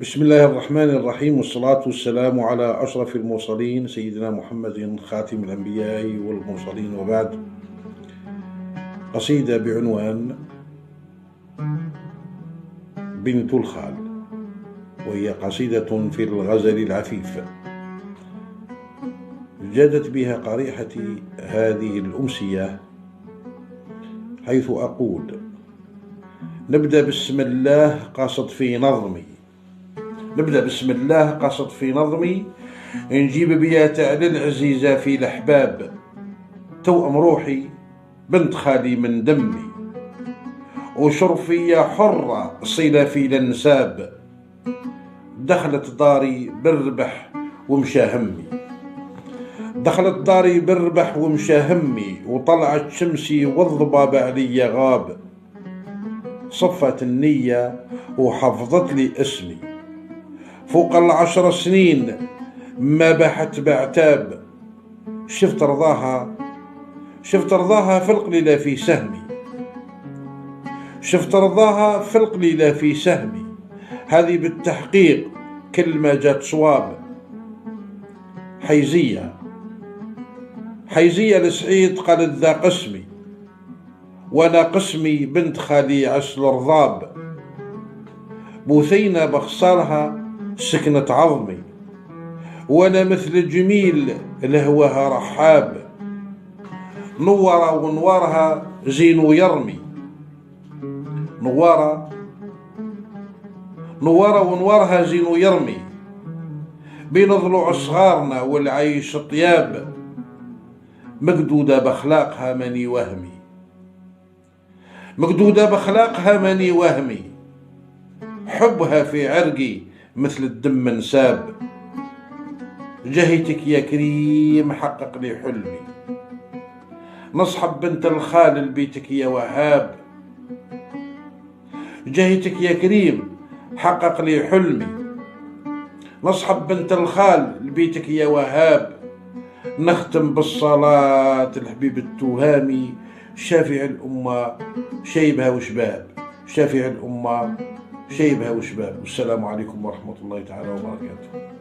بسم الله الرحمن الرحيم، والصلاة والسلام على أشرف المرسلين سيدنا محمد خاتم الأنبياء والمرسلين، وبعد. قصيدة بعنوان بنت الخال، وهي قصيدة في الغزل العفيف. جادت بها قريحتي هذه الأمسية، حيث أقول: نبدأ بسم الله قاصد في نظمي، نبدأ بسم الله قاصد في نظمي، نجيب بيا تعلى العزيزة في الأحباب، توأم روحي بنت خالي من دمي، وشرفية حرة صلة في الانساب، دخلت داري بالربح ومشى همي، دخلت داري بالربح ومشى همي، وطلعت شمسي والضباب علي غاب، صفت النية وحفظت لي اسمي، فوق 10 سنين ما بحت بعتاب، شفت رضاها في القليلة في سهمي، شفت رضاها في القليلة في سهمي، هذه بالتحقيق كلمة جات صواب. حيزية لسعيد قالت ذا قسمي، وانا قسمي بنت خالي عسل رضاب، بوثينة بخسارها سكنت عظمي، وانا مثل جميل لهوها رحاب، نورة ونوارها زين ويرمي، نوارة ونوارها زين ويرمي، بين ضلوع صغارنا والعيش طياب، مقدودة بأخلاقها ماني وهمي، مقدودة بأخلاقها ماني وهمي، حبها في عرقي مثل الدم انساب، جهيتك يا كريم حقق لي حلمي، نصحب بنت الخال لبيتك يا وهاب، جهيتك يا كريم حقق لي حلمي، نصحب بنت الخال لبيتك يا وهاب، نختم بالصلاة الحبيب التهامي، شافع الأمة شيبها وشباب، شافع الأمة شيبها وشباب. والسلام عليكم ورحمة الله تعالى وبركاته.